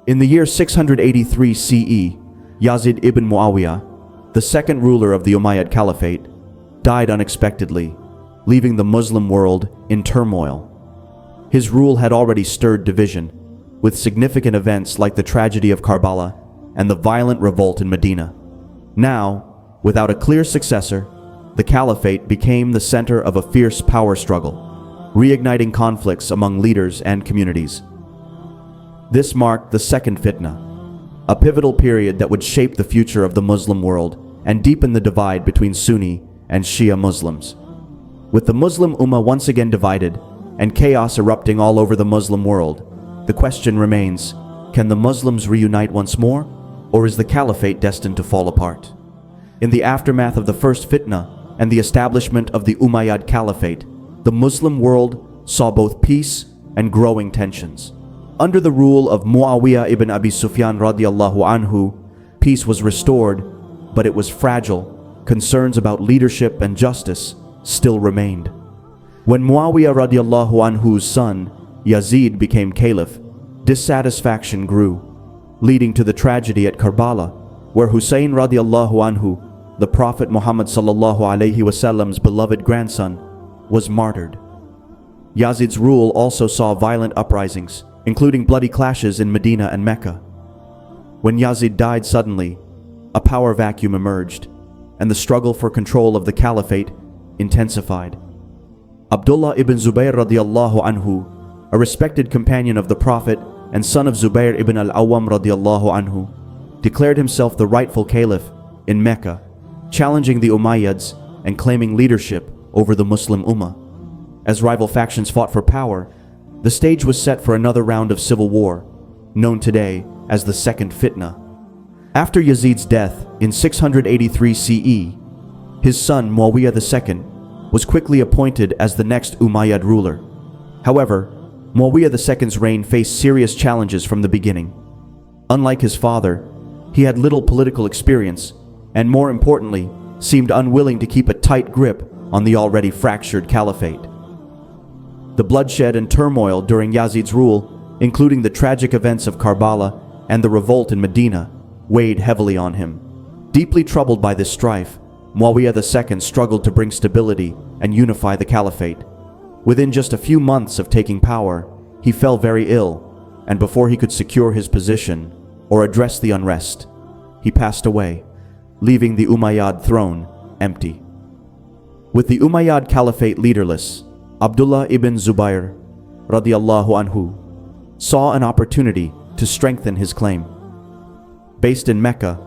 In the year 683 CE, Yazid ibn Muawiya, the second ruler of the Umayyad Caliphate, died unexpectedly, leaving the Muslim world in turmoil. His rule had already stirred division, with significant events like the tragedy of Karbala and the violent revolt in Medina. Now, without a clear successor, the Caliphate became the center of a fierce power struggle, reigniting conflicts among leaders and communities. This marked the Second Fitna, a pivotal period that would shape the future of the Muslim world and deepen the divide between Sunni and Shia Muslims. With the Muslim Ummah once again divided and chaos erupting all over the Muslim world, the question remains, can the Muslims reunite once more, or is the Caliphate destined to fall apart? In the aftermath of the First Fitna and the establishment of the Umayyad Caliphate, the Muslim world saw both peace and growing tensions. Under the rule of Muawiya ibn Abi Sufyan radiallahu anhu, peace was restored, but it was fragile. Concerns about leadership and justice still remained. When Muawiya radiallahu anhu's son, Yazid, became caliph, dissatisfaction grew, leading to the tragedy at Karbala, where Hussein radiallahu anhu, the Prophet Muhammad sallallahu alaihi wasallam's beloved grandson, was martyred. Yazid's rule also saw violent uprisings, including bloody clashes in Medina and Mecca. When Yazid died suddenly, a power vacuum emerged, and the struggle for control of the caliphate intensified. Abdullah ibn Zubayr radiallahu anhu, a respected companion of the Prophet and son of Zubayr ibn al-Awwam radiallahu anhu, declared himself the rightful caliph in Mecca, challenging the Umayyads and claiming leadership over the Muslim Ummah. As rival factions fought for power, the stage was set for another round of civil war, known today as the Second Fitna. After Yazid's death in 683 CE, his son Muawiya II was quickly appointed as the next Umayyad ruler. However, Muawiya II's reign faced serious challenges from the beginning. Unlike his father, he had little political experience and, more importantly, seemed unwilling to keep a tight grip on the already fractured caliphate. The bloodshed and turmoil during Yazid's rule, including the tragic events of Karbala and the revolt in Medina, weighed heavily on him. Deeply troubled by this strife, Muawiya II struggled to bring stability and unify the caliphate. Within just a few months of taking power, he fell very ill, and before he could secure his position or address the unrest, he passed away, leaving the Umayyad throne empty. With the Umayyad Caliphate leaderless, Abdullah ibn Zubayr radiallahu anhu saw an opportunity to strengthen his claim. Based in Mecca,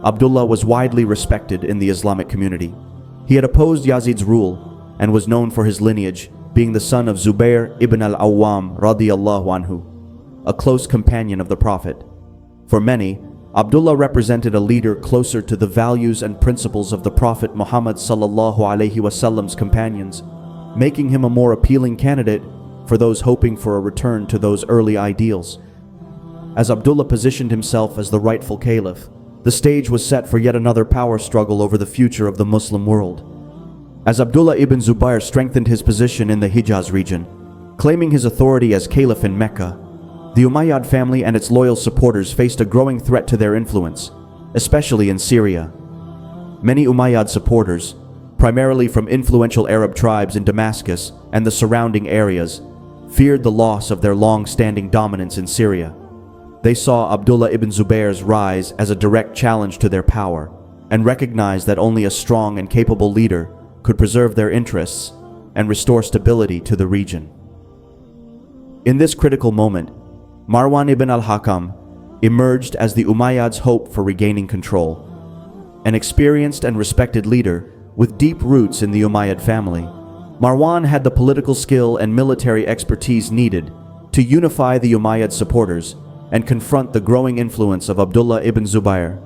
Abdullah was widely respected in the Islamic community. He had opposed Yazid's rule and was known for his lineage, being the son of Zubayr ibn al-Awwam radiallahu anhu, a close companion of the Prophet. For many, Abdullah represented a leader closer to the values and principles of the Prophet Muhammad sallallahu alaihi wasallam's companions, making him a more appealing candidate for those hoping for a return to those early ideals. As Abdullah positioned himself as the rightful caliph, the stage was set for yet another power struggle over the future of the Muslim world. As Abdullah ibn Zubayr strengthened his position in the Hijaz region, claiming his authority as caliph in Mecca, the Umayyad family and its loyal supporters faced a growing threat to their influence, especially in Syria. Many Umayyad supporters, primarily from influential Arab tribes in Damascus and the surrounding areas, feared the loss of their long-standing dominance in Syria. They saw Abdullah ibn Zubayr's rise as a direct challenge to their power and recognized that only a strong and capable leader could preserve their interests and restore stability to the region. In this critical moment, Marwan ibn al-Hakam emerged as the Umayyads' hope for regaining control. An experienced and respected leader with deep roots in the Umayyad family, Marwan had the political skill and military expertise needed to unify the Umayyad supporters and confront the growing influence of Abdullah ibn Zubayr.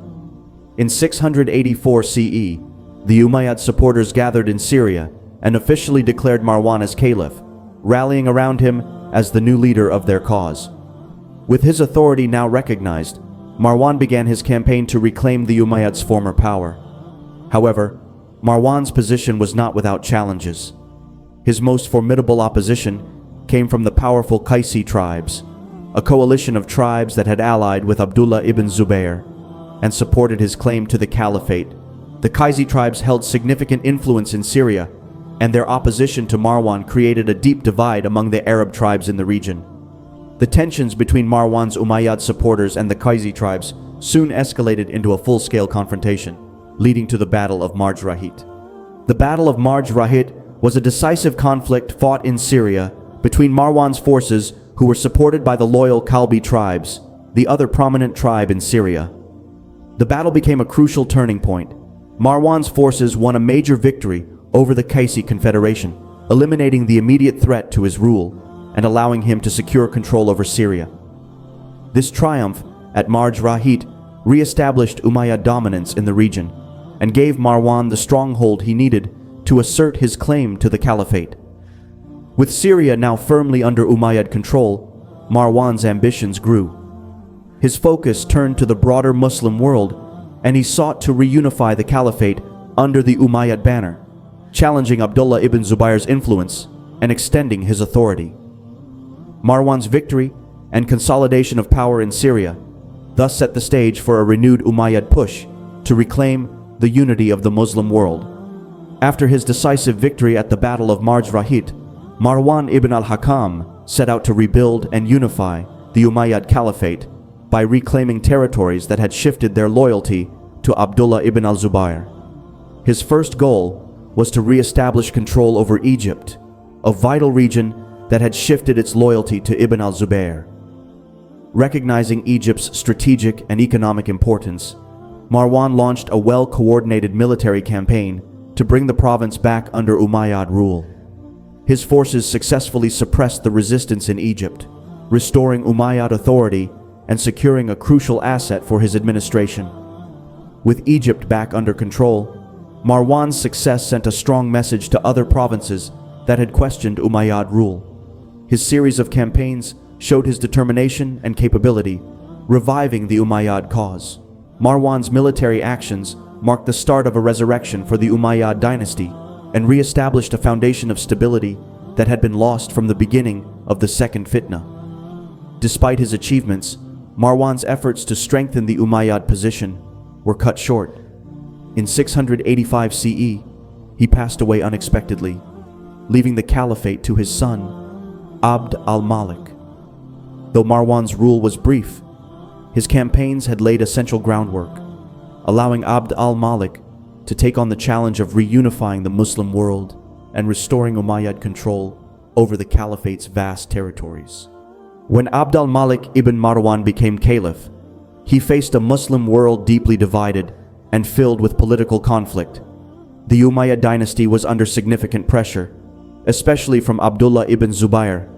In 684 CE, the Umayyad supporters gathered in Syria and officially declared Marwan as caliph, rallying around him as the new leader of their cause. With his authority now recognized, Marwan began his campaign to reclaim the Umayyads' former power. However, Marwan's position was not without challenges. His most formidable opposition came from the powerful Qaisi tribes, a coalition of tribes that had allied with Abdullah ibn Zubayr and supported his claim to the caliphate. The Kharijite tribes held significant influence in Syria, and their opposition to Marwan created a deep divide among the Arab tribes in the region. The tensions between Marwan's Umayyad supporters and the Kharijite tribes soon escalated into a full-scale confrontation, leading to the Battle of Marj Rahit. The Battle of Marj Rahit was a decisive conflict fought in Syria between Marwan's forces, who were supported by the loyal Kalbi tribes, the other prominent tribe in Syria. The battle became a crucial turning point. Marwan's forces won a major victory over the Kharijite Confederation, eliminating the immediate threat to his rule and allowing him to secure control over Syria. This triumph at Marj Rahit re-established Umayyad dominance in the region and gave Marwan the stronghold he needed to assert his claim to the caliphate. With Syria now firmly under Umayyad control, Marwan's ambitions grew. His focus turned to the broader Muslim world, and he sought to reunify the caliphate under the Umayyad banner, challenging Abdullah ibn Zubayr's influence and extending his authority. Marwan's victory and consolidation of power in Syria thus set the stage for a renewed Umayyad push to reclaim the unity of the Muslim world. After his decisive victory at the Battle of Marj Rahit, Marwan ibn al-Hakam set out to rebuild and unify the Umayyad Caliphate by reclaiming territories that had shifted their loyalty to Abdullah ibn al-Zubayr. His first goal was to re-establish control over Egypt, a vital region that had shifted its loyalty to Ibn al-Zubayr. Recognizing Egypt's strategic and economic importance, Marwan launched a well-coordinated military campaign to bring the province back under Umayyad rule. His forces successfully suppressed the resistance in Egypt, restoring Umayyad authority and securing a crucial asset for his administration. With Egypt back under control, Marwan's success sent a strong message to other provinces that had questioned Umayyad rule. His series of campaigns showed his determination and capability, reviving the Umayyad cause. Marwan's military actions marked the start of a resurrection for the Umayyad dynasty and re-established a foundation of stability that had been lost from the beginning of the Second Fitna. Despite his achievements, Marwan's efforts to strengthen the Umayyad position were cut short. In 685 CE, he passed away unexpectedly, leaving the caliphate to his son, Abd al-Malik. Though Marwan's rule was brief, his campaigns had laid essential groundwork, allowing Abd al-Malik to take on the challenge of reunifying the Muslim world and restoring Umayyad control over the caliphate's vast territories. When Abd al-Malik ibn Marwan became caliph, he faced a Muslim world deeply divided and filled with political conflict. The Umayyad dynasty was under significant pressure, especially from Abdullah ibn Zubayr,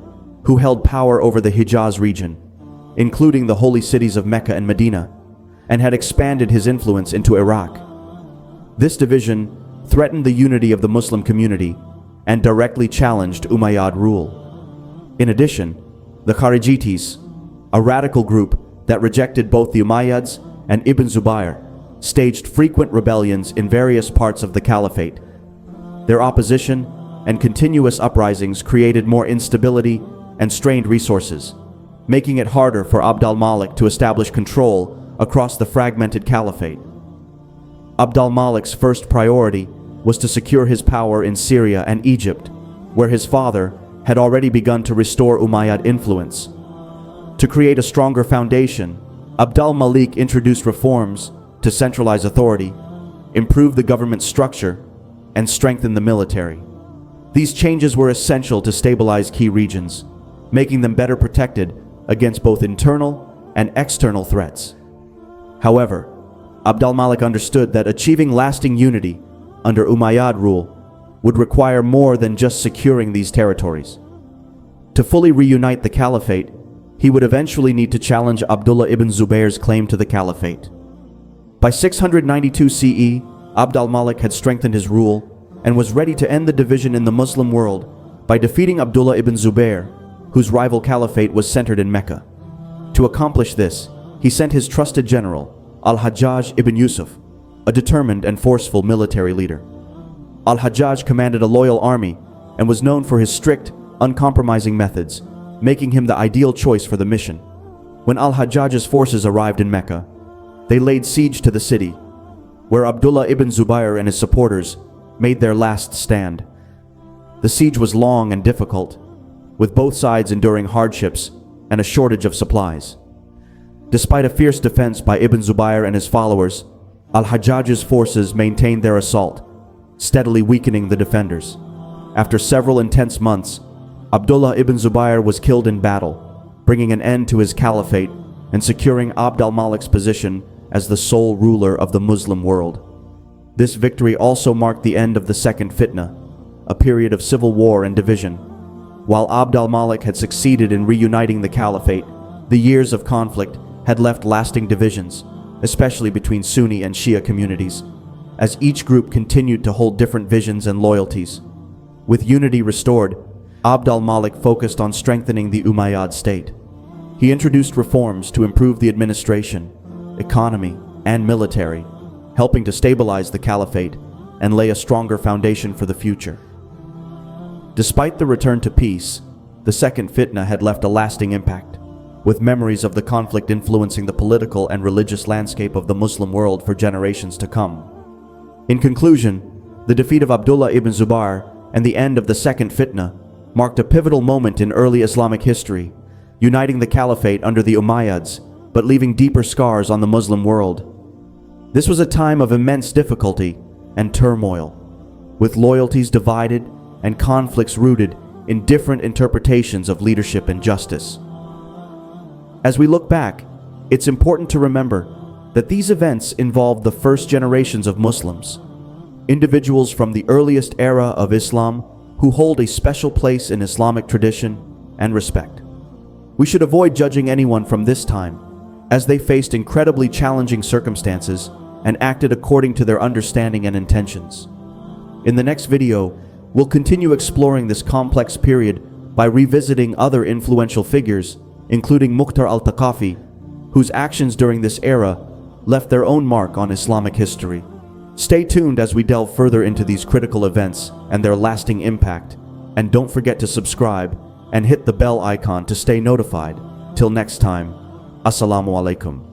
who held power over the Hijaz region, including the holy cities of Mecca and Medina, and had expanded his influence into Iraq. This division threatened the unity of the Muslim community and directly challenged Umayyad rule. In addition, the Kharijites, a radical group that rejected both the Umayyads and Ibn Zubayr, staged frequent rebellions in various parts of the caliphate. Their opposition and continuous uprisings created more instability and strained resources, making it harder for Abd al-Malik to establish control across the fragmented caliphate. Abd al-Malik's first priority was to secure his power in Syria and Egypt, where his father had already begun to restore Umayyad influence. To create a stronger foundation, Abd al-Malik introduced reforms to centralize authority, improve the government structure, and strengthen the military. These changes were essential to stabilize key regions, making them better protected against both internal and external threats. However, Abd al-Malik understood that achieving lasting unity under Umayyad rule would require more than just securing these territories. To fully reunite the caliphate, he would eventually need to challenge Abdullah ibn Zubayr's claim to the caliphate. By 692 CE, Abd al-Malik had strengthened his rule and was ready to end the division in the Muslim world by defeating Abdullah ibn Zubayr, whose rival caliphate was centered in Mecca. To accomplish this, he sent his trusted general, al-Hajjaj ibn Yusuf, a determined and forceful military leader. Al-Hajjaj commanded a loyal army and was known for his strict, uncompromising methods, making him the ideal choice for the mission. When al-Hajjaj's forces arrived in Mecca, they laid siege to the city, where Abdullah ibn Zubayr and his supporters made their last stand. The siege was long and difficult, with both sides enduring hardships and a shortage of supplies. Despite a fierce defense by Ibn Zubayr and his followers, al-Hajjaj's forces maintained their assault, steadily weakening the defenders. After several intense months, Abdullah ibn Zubayr was killed in battle, bringing an end to his caliphate and securing Abd al-Malik's position as the sole ruler of the Muslim world. This victory also marked the end of the Second Fitna, a period of civil war and division. While Abd al-Malik had succeeded in reuniting the caliphate, the years of conflict had left lasting divisions, especially between Sunni and Shia communities, as each group continued to hold different visions and loyalties. With unity restored, Abd al-Malik focused on strengthening the Umayyad state. He introduced reforms to improve the administration, economy, and military, helping to stabilize the caliphate and lay a stronger foundation for the future. Despite the return to peace, the Second Fitna had left a lasting impact, with memories of the conflict influencing the political and religious landscape of the Muslim world for generations to come. In conclusion, the defeat of Abdullah ibn Zubayr and the end of the Second Fitna marked a pivotal moment in early Islamic history, uniting the caliphate under the Umayyads, but leaving deeper scars on the Muslim world. This was a time of immense difficulty and turmoil, with loyalties divided and conflicts rooted in different interpretations of leadership and justice. As we look back, it's important to remember that these events involved the first generations of Muslims, individuals from the earliest era of Islam who hold a special place in Islamic tradition and respect. We should avoid judging anyone from this time, as they faced incredibly challenging circumstances and acted according to their understanding and intentions. In the next video, we'll continue exploring this complex period by revisiting other influential figures, including Mukhtar al-Thaqafi, whose actions during this era left their own mark on Islamic history. Stay tuned as we delve further into these critical events and their lasting impact, and don't forget to subscribe and hit the bell icon to stay notified. Till next time, Assalamu alaikum.